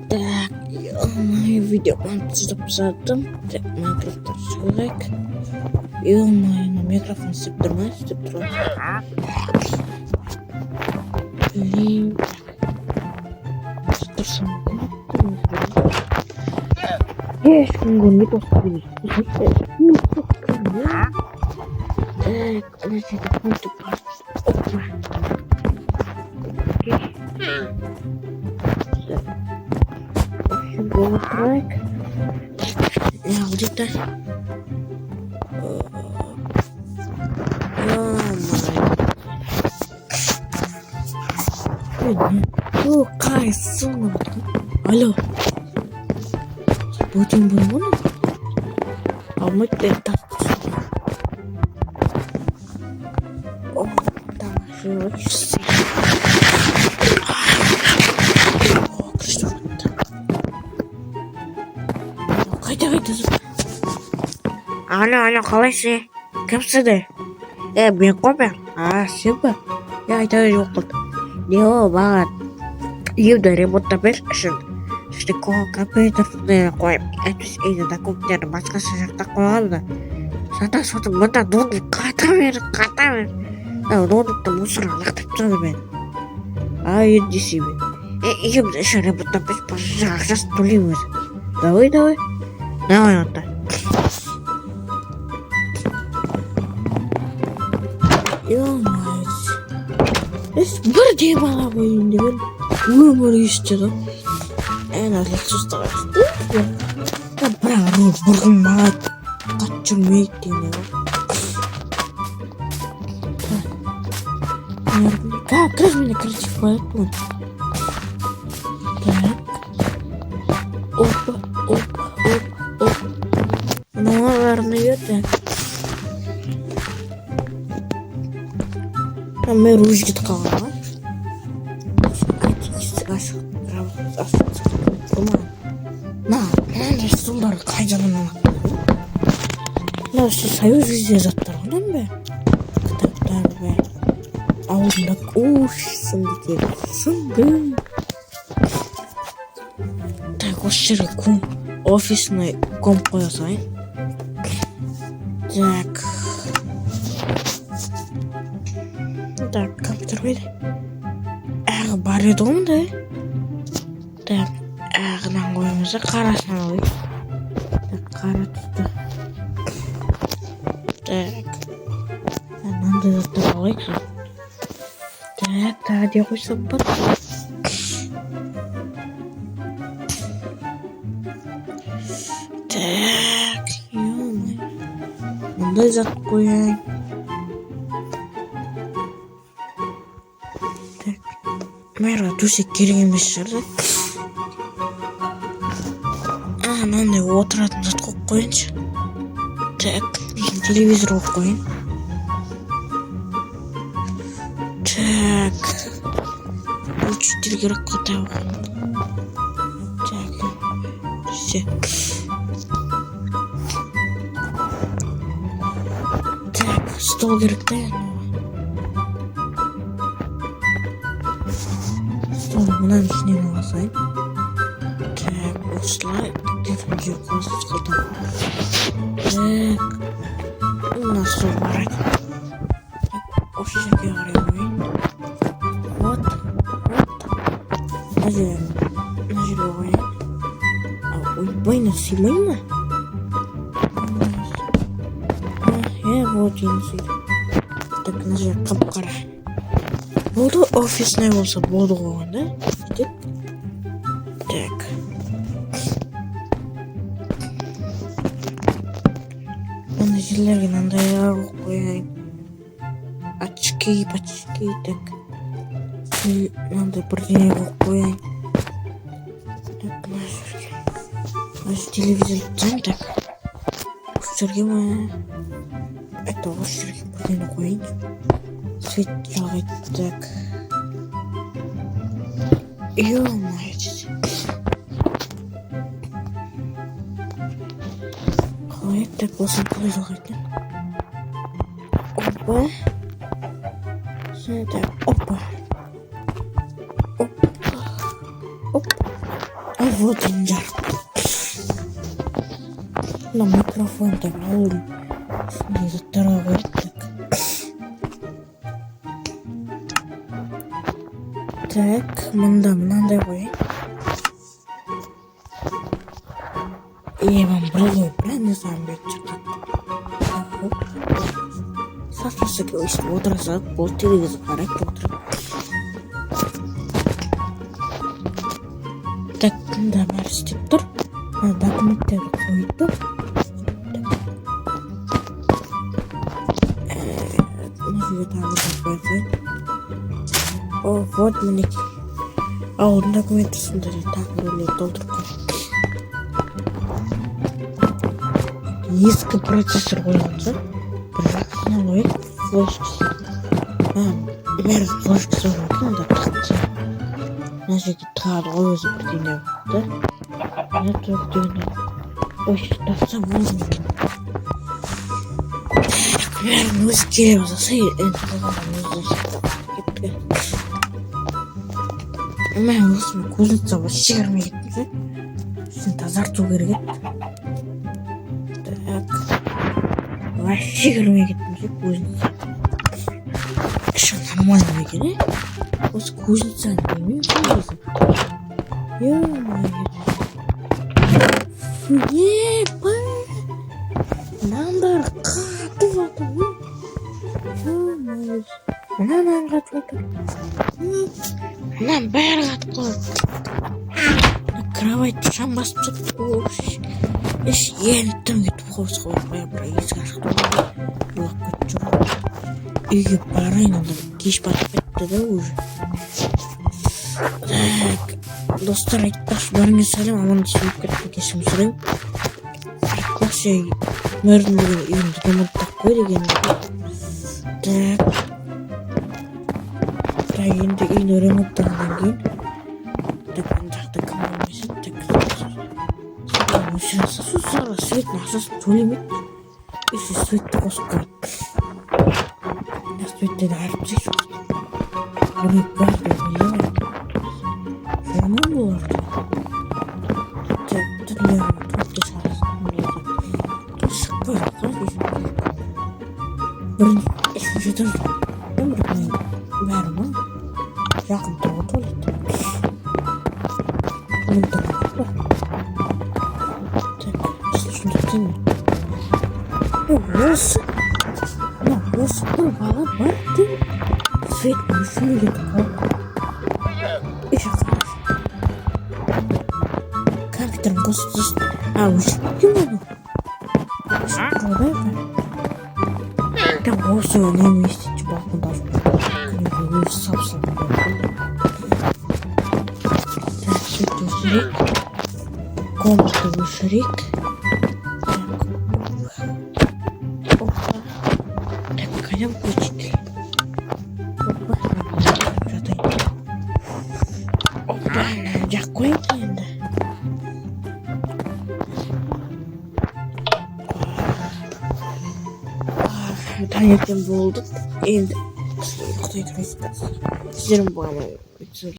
Так, мое видео записатым. Так, Майнкрафт человек. Ё-моё, на микрофон сыпдырмай, деп турат. Блин. Тұрсам. Ешкімге не поступили. Так, значит, пункты опа. Голый трек. Я где-то. О, кай, сон. Алло. Будем bunu. А мы это. О, там же часы. Алло, қалайсың? Кімсің? Мен қоймын. Сен бе? Айтар жоқ қылды. Бағат. Үйімді ремонттамай үшін. Компьютерді қойып, әйтпесе документтерді басқаша жақта қойғанмын. Сата-соты мұнда ноутбук қата бер. Ноутбукты мусорға лақтырып тастадым мен. Енді десеймін. Үйімді үшін ремонттамай ақшасын төлеймін өзі. Давай. Давай онда. Ё-моё. Бірдей бала бойын деген өмір естеді. Әнәлік сұстағасты. Бірақ бұрғын маған қат жүрмейді деген. Как раз меня кричит поэтому. Так. Опа. Наверное, так. Там мы ручки ткала. На, сумдар қайданын. Осы союз везде заттар одан бе? Кітаптар бе? Алдында сынды. Так, осы жерге офисный комп қоя салайын. Так, компьютер бейді. Бар еді онда. Так, ағынан қойымызды қарасынан алайық. Так, қара түсті. Так, мынандай заттар алайық. Так, тағы де қойсам бар. Так, ё-моё. Мындай зат қояйын. Так, мэрға төсек керек емес шығар. Мынандай отыратын зат қойып қойыншы. Так, телевизор қойып қойын. Так, үлчітер керек қота оған. Так, все. Так, стол керек та. Стол мұнан ішінен аласайын. Так, осылай. Телефонге қосып қылдым. Так, мына стол барады. Осы жерге қарай қойын. Вот. Мына жерге қойын. Ойбайна сыймай ма? Вот енді сыйды. Так, мына жер қап-қара. Болды, офисный болса болды қойған, да? Так. Мына жерлерге мынандай қойып қойайын. Очки, так. Мынандай бірдеңе қойып қойайын. Так, мына жерге. Мына телевизор тұтсам, так. Осы жерге ма? Осы жерге бірдеңе қойайын. Свет жағайды, так. Ё-моё. Қалай, так, болсын қалай жағайды. Опа. Так, опа. Ай, вот он жарып. Мына микрофонды алдым. Шундай заттарға қойдық. Так, мында мынандай қояйын. Мен бір не знаю, сафрасы өйстіп отыра салып, болды телевизор қарайды отырып. Так, мында бәрі істеп тұр. Документтерді қойды. Мына жерге тағы бір қойып. О, вот мінекей. Алдын документ үстінде тағы біреулер толтырып қойды. Ескі процессор қойғанша бір жақсына қойып флешкасы. Бәрі флешкасы қойды, онда тақсы. Мына жерге тағы ғой өзі бірдеңе болды. Мына тоқ дегенде ойшы тапсам болды. Бәрін өзі келе базаса, енді қалғанын өзі кетті. Мен осыны көзінца вообще кірмей кеттім ше. Сен тазарту керек еді. Так. Вообще кірмей кеттім ше көзінца. Іші нормально екен, осы көзінца білмеймін көзінца. Ё-моё. Ебать. Мынаның қатып жатыр. Ё-моё. Мынаның қатып жатыр. Мынаның бәрі қатып қалады. Кроватьты шам басып жатыр. Іш еліттім кетіп қосқа бармай бір есік ашық тұрды. Бұлақ көтіп жүр. Үйге барайын, онда кеш батып кетті да уже. Так, достар айтпақшы, бәріңе сәлем, аман-есен кеттім, кешірім сұраймын. Айтпақшы, мөрдің деген үйімді ремонттап қой деген. Так. Так, енді үйді ремонттағаннан кейін. Так, мына жақта кім болмайсың. Так, өшірінсі сұрға светтің ақшасын төлемейді. Еще светті қосып қойды. Светті де әріпсек шоқты. Бұны бәрді ойлай. Жаман боларды. Так, түрлерін топты шарасын. Шықпай жатқан дейсің. Бірін үшінші түр. Өмірдің бәрі ма? Жақын тұрғы толайды. Мұнда қақып бар. Так, үшінші осы. Осы бір бала бар деп свет мүшіне кетіп қалды. Үйші қараш. Компьютерін қосып жүрсін. Өшіп кем оны? Өшіп қалдай бар. Там осы неме естетші балқында жүр. Өзі сап-сап. Так, свет өшірек. Комнаты өшірек. Пойдем ключики. Опа, жатайын. Опа, жақ қойып енді. Таңертең болды. Енді ұйықтай тұрайсыздар. Сіздерім болмай.